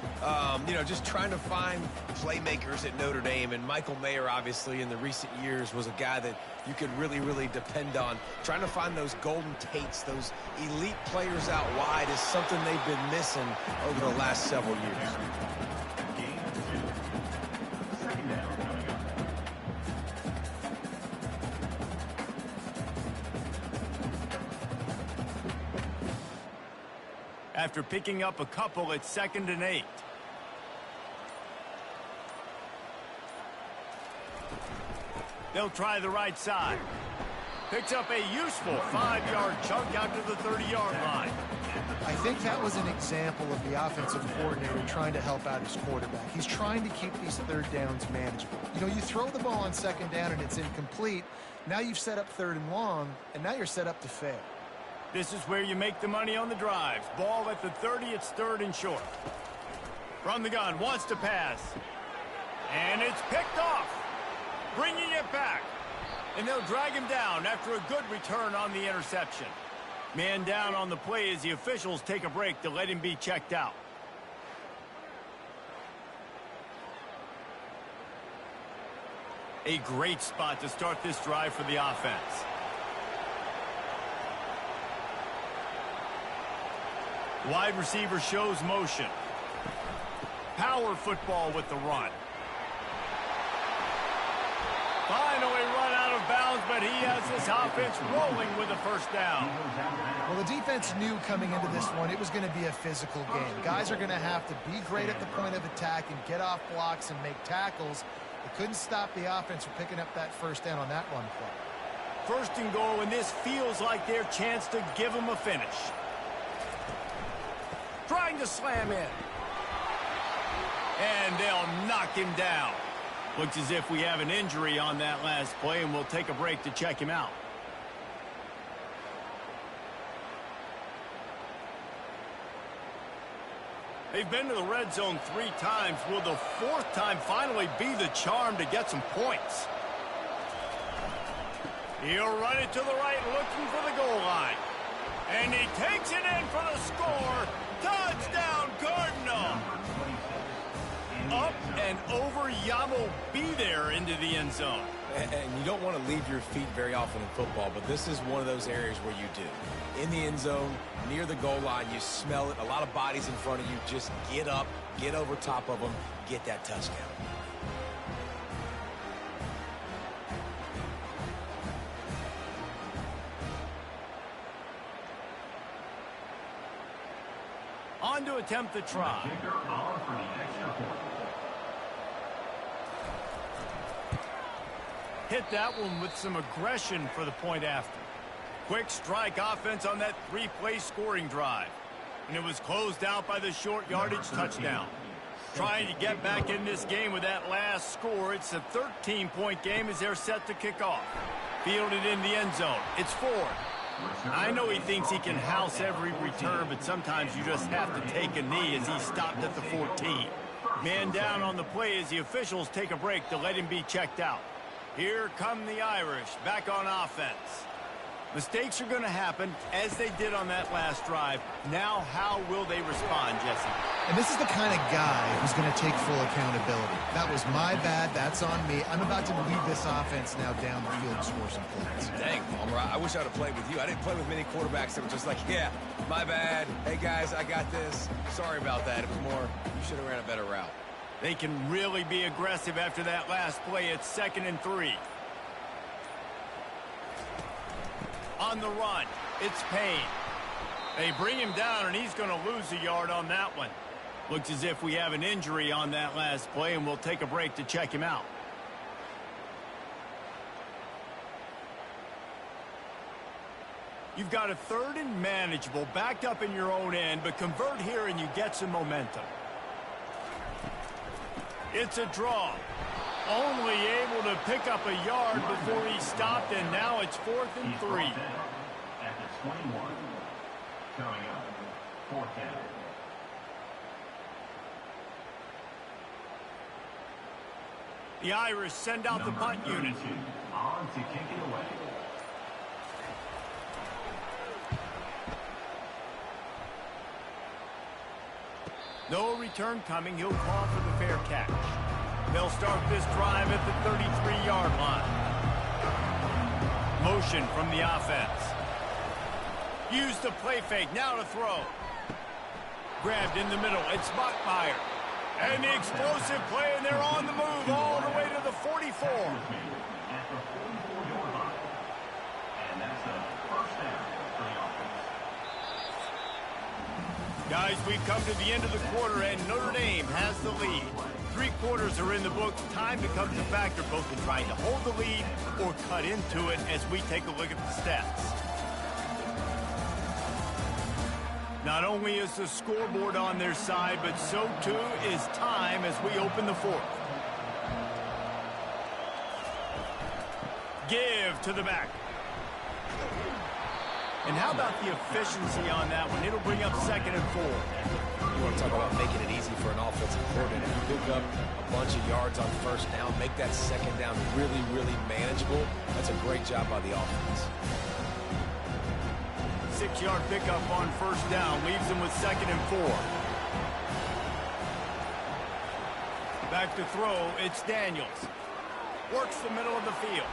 You know, just trying to find playmakers at Notre Dame, and Michael Mayer, obviously, in the recent years, was a guy that you could really, really depend on. Trying to find those golden Tates, those elite players out wide is something they've been missing over the last several years. After picking up a couple, it's 2nd and 8. They'll try the right side. Picks up a useful 5-yard chunk out to the 30-yard line. I think that was an example of the offensive coordinator trying to help out his quarterback. He's trying to keep these third downs manageable. You know, you throw the ball on 2nd down and it's incomplete. Now you've set up 3rd and long, and now you're set up to fail. This is where you make the money on the drives. Ball at the 30, it's 3rd and short. From the gun, wants to pass. And it's picked off. Bringing it back. And they'll drag him down after a good return on the interception. Man down on the play as the officials take a break to let him be checked out. A great spot to start this drive for the offense. Wide receiver shows motion. Power football with the run. Finally run out of bounds, but he has this offense rolling with a first down. Well, the defense knew coming into this one it was going to be a physical game. Guys are going to have to be great at the point of attack and get off blocks and make tackles. They couldn't stop the offense from picking up that first down on that run play. 1st and goal, and this feels like their chance to give them a finish. Trying to slam in. And they'll knock him down. Looks as if we have an injury on that last play, and we'll take a break to check him out. They've been to the red zone 3 times. Will the 4th time finally be the charm to get some points? He'll run it to the right, looking for the goal line. And he takes it in for the score. Touchdown, Cardinal! Up and over, Yamo be there into the end zone. And you don't want to leave your feet very often in football, but this is one of those areas where you do. In the end zone, near the goal line, you smell it. A lot of bodies in front of you. Just get up, get over top of them, get that touchdown. On to attempt the try. Kicker on for the extra point. Hit that one with some aggression for the point after. Quick strike offense on that three-play scoring drive. And it was closed out by the short yardage touchdown. Trying to get back in this game with that last score. It's a 13-point game as they're set to kick off. Fielded in the end zone. It's 4. I know he thinks he can house every return, but sometimes you just have to take a knee as he stopped at the 14. Man down on the play as the officials take a break to let him be checked out. Here come the Irish, back on offense. Mistakes are going to happen, as they did on that last drive. Now, how will they respond, Jesse? And this is the kind of guy who's going to take full accountability. That was my bad. That's on me. I'm about to lead this offense now down the field and score some points. Dang, Palmer, I wish I would have played with you. I didn't play with many quarterbacks that were just like, yeah, my bad. Hey, guys, I got this. Sorry about that. It was more, you should have ran a better route. They can really be aggressive after that last play. It's 2nd and 3. On the run, it's Payne. They bring him down, and he's going to lose a yard on that one. Looks as if we have an injury on that last play, and we'll take a break to check him out. You've got a 3rd and manageable, backed up in your own end, but convert here and you get some momentum. It's a draw. Only able to pick up a yard before he stopped, and now it's 4th and 3. At the 21. Coming up, 4th down. The Irish send out the punt unit. On to kick it away. No return coming. He'll call for the fair catch. They'll start this drive at the 33-yard line. Motion from the offense. Use the play fake. Now to throw. Grabbed in the middle. It's Buckmeyer. And the explosive play, and they're on the move all the way to the 44. At the 44-yard line. And that's a first down for the offense. Guys, we've come to the end of the quarter, and Notre Dame has the lead. 3 quarters are in the books. Time becomes a factor both in trying to hold the lead or cut into it as we take a look at the stats. Not only is the scoreboard on their side, but so too is time as we open the 4th. Give to the back. And how about the efficiency on that one? It'll bring up 2nd and 4. You want to talk about making it easy for an offensive coordinator. You pick up a bunch of yards on 1st down, make that 2nd down really, really manageable. That's a great job by the offense. 6-yard pickup on 1st down, leaves them with 2nd and 4. Back to throw, it's Daniels. Works the middle of the field.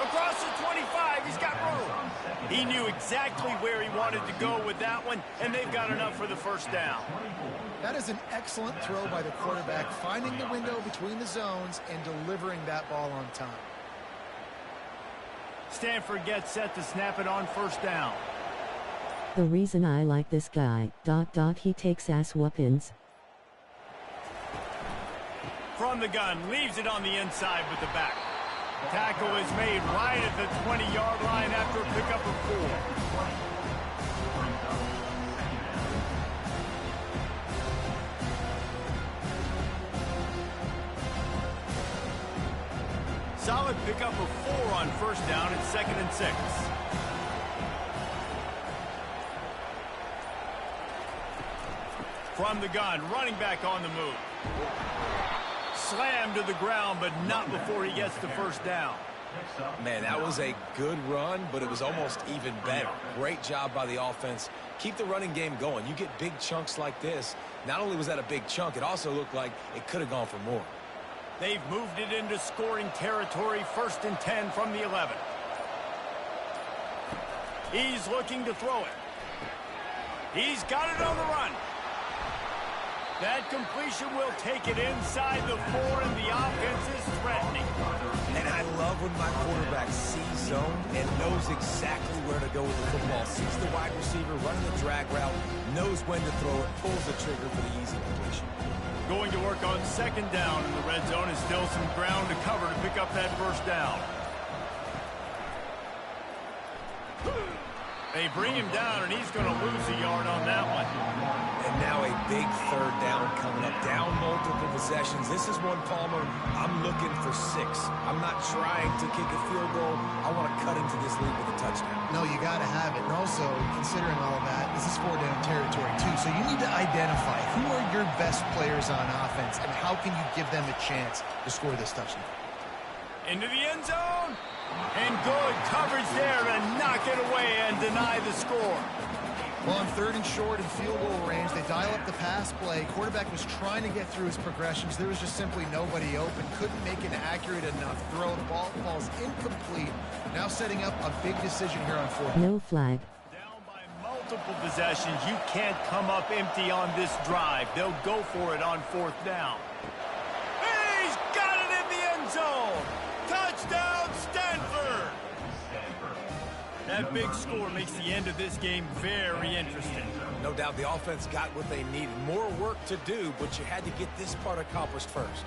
Across the 25, he's got room. He knew exactly where he wanted to go with that one, and they've got enough for the 1st down. That is an excellent throw by the quarterback, finding the window between the zones and delivering that ball on time. Stanford gets set to snap it on 1st down. The reason I like this guy, he takes ass whoopings. From the gun, leaves it on the inside with the back. Tackle is made right at the 20-yard line after a pickup of 4. Solid pickup of 4 on 1st down. It's 2nd and 6. From the gun, running back on the move. Slammed to the ground, but not before he gets to 1st down. Man, that was a good run, but it was almost even better. Great job by the offense. Keep the running game going. You get big chunks like this. Not only was that a big chunk, it also looked like it could have gone for more. They've moved it into scoring territory, 1st and 10 from the 11. He's looking to throw it. He's got it on the run. That completion will take it inside the 4, and the offense is threatening. And I love when my quarterback sees zone and knows exactly where to go with the football. Sees the wide receiver running the drag route, knows when to throw it, pulls the trigger for the easy completion. Going to work on 2nd down in the red zone, and still some ground to cover to pick up that 1st down. They bring him down, and he's going to lose a yard on that one. And now a big 3rd down coming up. Down multiple possessions. This is one, Palmer, I'm looking for 6. I'm not trying to kick a field goal. I want to cut into this lead with a touchdown. No, you got to have it. And also, considering all of that, this is 4-down territory, too. So you need to identify who are your best players on offense and how can you give them a chance to score this touchdown. Into the end zone. And good coverage there to knock it away and deny the score. Well, on 3rd and short and field goal range, they dial up the pass play. Quarterback was trying to get through his progressions. There was just simply nobody open. Couldn't make an accurate enough throw. The ball falls incomplete. Now setting up a big decision here on 4th. No flag. Down by multiple possessions. You can't come up empty on this drive. They'll go for it on 4th down. He's got it in the end zone. Touchdown, Stanford! That big score makes the end of this game very interesting. No doubt the offense got what they needed. More work to do, but you had to get this part accomplished first.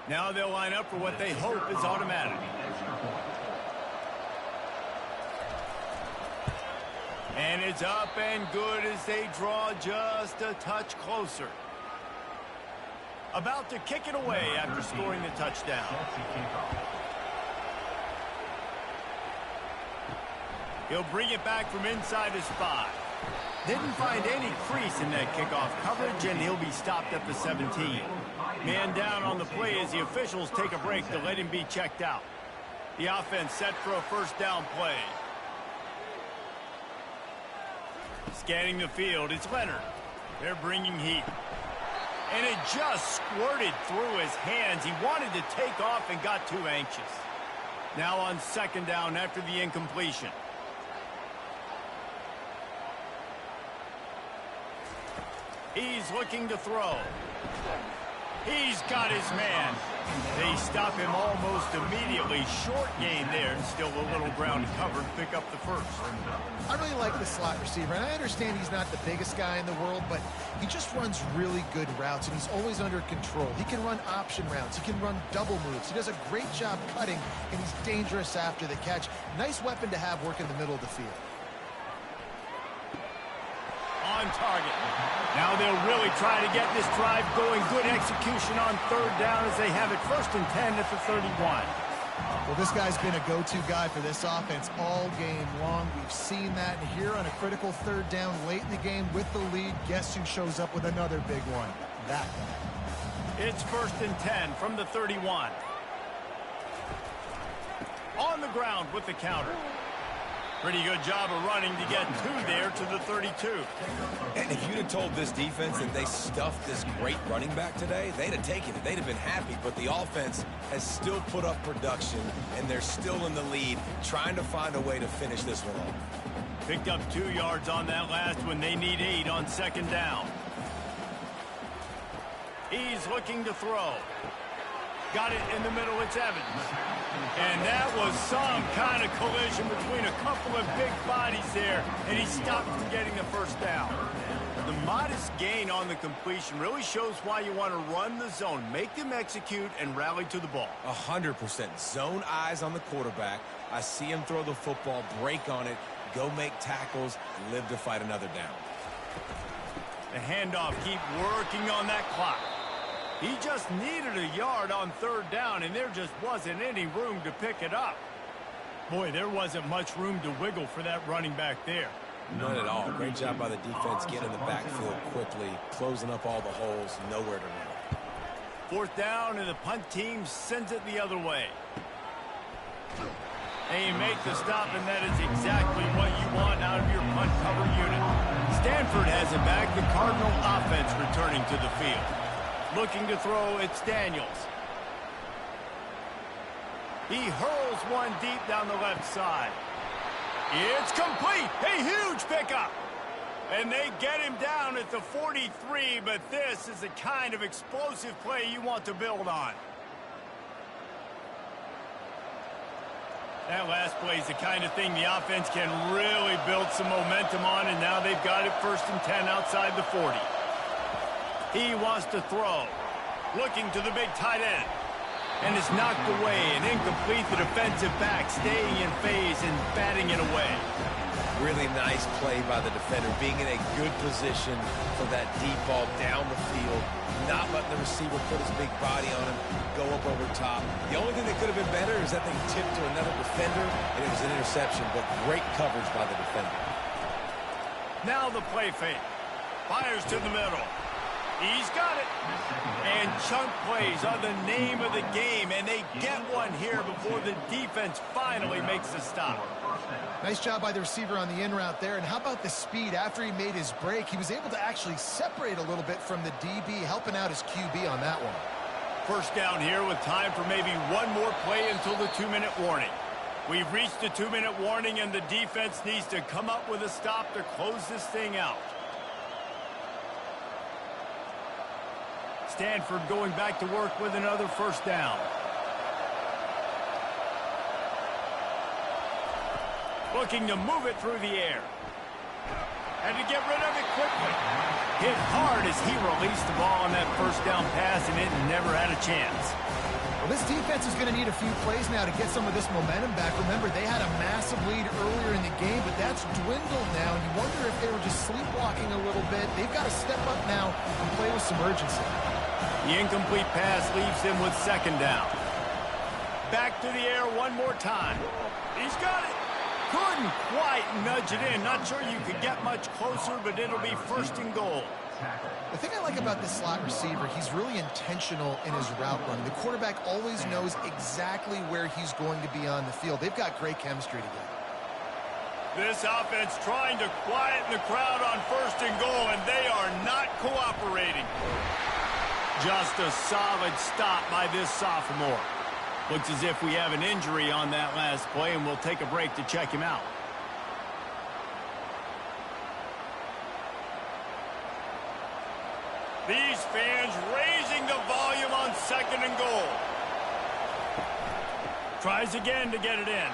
Now they'll line up for what they hope is automatic. And it's up and good as they draw just a touch closer. About to kick it away after scoring the touchdown. He'll bring it back from inside his 5. Didn't find any crease in that kickoff coverage, and he'll be stopped at the 17. Man down on the play as the officials take a break to let him be checked out. The offense set for a 1st down play. Scanning the field, it's Leonard. They're bringing heat. And it just squirted through his hands. He wanted to take off and got too anxious. Now on 2nd down after the incompletion. He's looking to throw. He's got his man. They stop him almost immediately. Short gain there, and still a little ground to cover to pick up the 1st. I really like the slot receiver, and I understand he's not the biggest guy in the world, but he just runs really good routes, and he's always under control. He can run option routes. He can run double moves. He does a great job cutting, and he's dangerous after the catch. Nice weapon to have working the middle of the field. On target. Now they'll really try to get this drive going. Good execution on 3rd down as they have it 1st and 10 at the 31. Well, this guy's been a go-to guy for this offense all game long. We've seen that here on a critical 3rd down late in the game with the lead. Guess who shows up with another big one? That guy. It's 1st and 10 from the 31. On the ground with the counter. Pretty good job of running to get 2 there to the 32. And if you'd have told this defense that they stuffed this great running back today, they'd have taken it. They'd have been happy. But the offense has still put up production, and they're still in the lead, trying to find a way to finish this one off. Picked up 2 yards on that last one. They need 8 on 2nd down. He's looking to throw. Got it in the middle. It's Evans. And that was some kind of collision between a couple of big bodies there, and he stopped from getting the 1st down. The modest gain on the completion really shows why you want to run the zone, make them execute, and rally to the ball. 100%. Zone eyes on the quarterback. I see him throw the football, break on it, go make tackles, and live to fight another down. The handoff, keep working on that clock. He just needed a yard on 3rd down, and there just wasn't any room to pick it up. Boy, there wasn't much room to wiggle for that running back there. None at all. Great job by the defense getting in the backfield quickly, closing up all the holes, nowhere to run. Fourth down, and the punt team sends it the other way. And you make the stop, and that is exactly what you want out of your punt cover unit. Stanford has it back. The Cardinal offense returning to the field. Looking to throw, it's Daniels. He hurls one deep down the left side. It's complete. A huge pickup. And they get him down at the 43, but this is the kind of explosive play you want to build on. That last play is the kind of thing the offense can really build some momentum on, and now they've got it 1st and 10 outside the 40. He wants to throw. Looking to the big tight end. And it's knocked away and incomplete. The defensive back staying in phase and batting it away. Really nice play by the defender, being in a good position for that deep ball down the field, not letting the receiver put his big body on him, go up over top. The only thing that could have been better is that they tipped to another defender, and it was an interception, but great coverage by the defender. Now the play fake. Fires to the middle. He's got it. And chunk plays are the name of the game, and they get one here before the defense finally makes the stop. Nice job by the receiver on the in route there. And how about the speed? After he made his break, he was able to actually separate a little bit from the DB, helping out his QB on that one. First down here with time for maybe one more play until the 2-minute warning. We've reached the 2-minute warning, and the defense needs to come up with a stop to close this thing out. Stanford going back to work with another first down. Looking to move it through the air. And to get rid of it quickly. Hit hard as he released the ball on that first down pass, and it never had a chance. Well, this defense is going to need a few plays now to get some of this momentum back. Remember, they had a massive lead earlier in the game, but that's dwindled now. And you wonder if they were just sleepwalking a little bit. They've got to step up now and play with some urgency. The incomplete pass leaves them with 2nd down. Back to the air one more time. He's got it. Couldn't quite nudge it in. Not sure you could get much closer, but it'll be 1st and goal. The thing I like about this slot receiver, he's really intentional in his route running. The quarterback always knows exactly where he's going to be on the field. They've got great chemistry together. This offense trying to quieten the crowd on 1st and goal, and they are not cooperating. Just a solid stop by this sophomore. Looks as if we have an injury on that last play, and we'll take a break to check him out. These fans raising the volume on 2nd and goal. Tries again to get it in.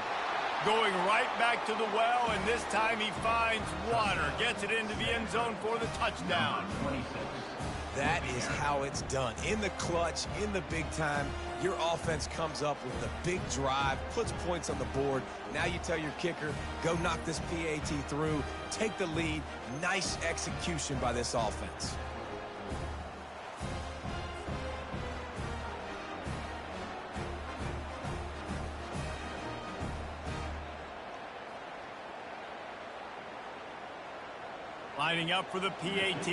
Going right back to the well, and this time he finds water. Gets it into the end zone for the touchdown. That is how it's done. In the clutch, in the big time, your offense comes up with the big drive, puts points on the board. Now you tell your kicker, go knock this PAT through, take the lead. Nice execution by this offense. Lining up for the PAT.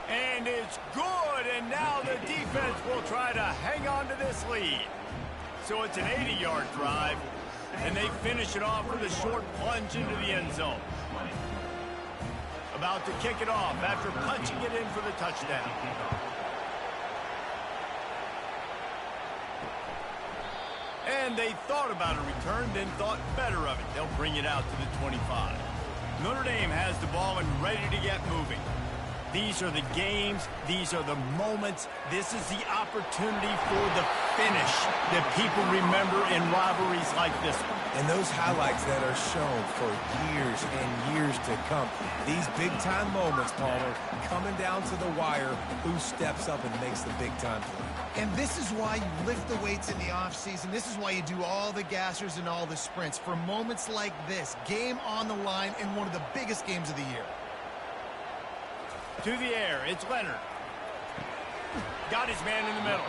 And it's good, and now the defense will try to hang on to this lead. So it's an 80-yard drive, and they finish it off with a short plunge into the end zone. About to kick it off after punching it in for the touchdown. And they thought about a return, then thought better of it. They'll bring it out to the 25. Notre Dame has the ball and ready to get moving. These are the games. These are the moments. This is the opportunity for the finish that people remember in rivalries like this one. And those highlights that are shown for years and years to come. These big-time moments, Palmer, coming down to the wire, who steps up and makes the big-time play. And this is why you lift the weights in the offseason. This is why you do all the gassers and all the sprints. For moments like this, game on the line in one of the biggest games of the year. To the air, it's Leonard. Got his man in the middle.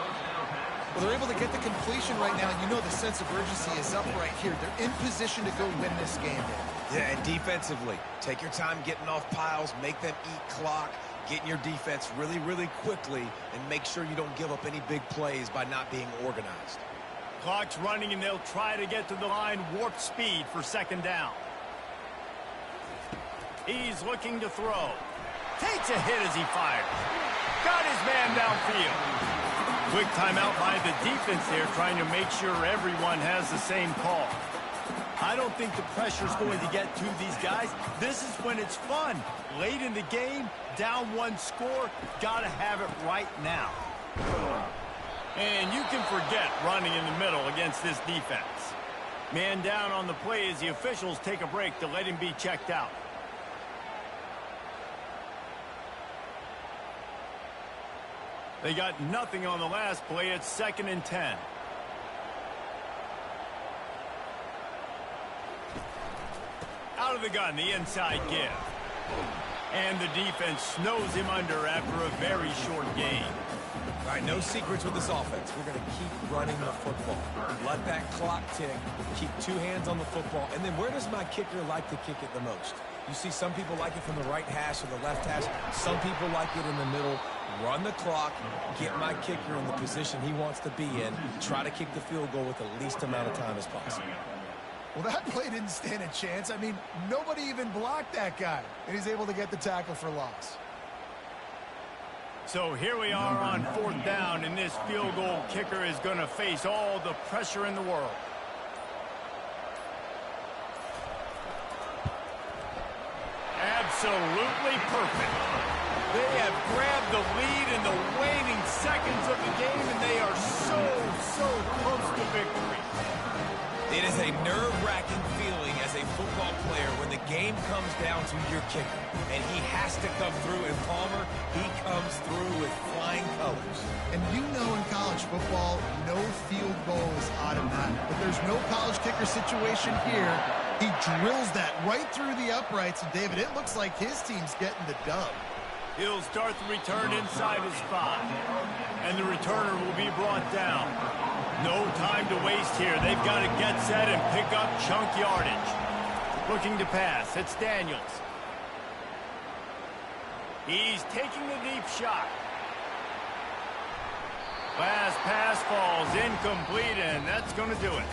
Well, they're able to get the completion right now. You know the sense of urgency is up right here. They're in position to go win this game, Dave. Yeah, and defensively, take your time getting off piles, make them eat clock, get in your defense really, really quickly, and make sure you don't give up any big plays by not being organized. Clock's running, and they'll try to get to the line warp speed for second down. He's looking to throw. Takes a hit as he fires. Got his man downfield. Quick timeout by the defense there, trying to make sure everyone has the same call. I don't think the pressure's going to get to these guys. This is when it's fun. Late in the game, down one score, gotta have it right now. And you can forget running in the middle against this defense. Man down on the play as the officials take a break to let him be checked out. They got nothing on the last play. It's 2nd and 10. Out of the gun, the inside give. And the defense snows him under after a very short game. All right, no secrets with this offense. We're going to keep running the football. Let that clock tick. Keep two hands on the football. And then where does my kicker like to kick it the most? You see some people like it from the right hash or the left hash. Some people like it in the middle. Run the clock, get my kicker in the position he wants to be in, try to kick the field goal with the least amount of time as possible. Well, that play didn't stand a chance. I mean, nobody even blocked that guy, and he's able to get the tackle for loss. So here we are on 4th down, and this field goal kicker is going to face all the pressure in the world. Absolutely perfect. They have grabbed the lead in the waning seconds of the game, and they are so close to victory. It is a nerve-wracking feeling as a football player when the game comes down to your kicker, and he has to come through. And Palmer, he comes through with flying colors. And you know in college football, no field goal is automatic. But there's no college kicker situation here. He drills that right through the uprights, and David, it looks like his team's getting the dub. He'll start the return inside his spot. And the returner will be brought down. No time to waste here. They've got to get set and pick up chunk yardage. Looking to pass. It's Daniels. He's taking the deep shot. Last pass falls incomplete, and that's going to do it.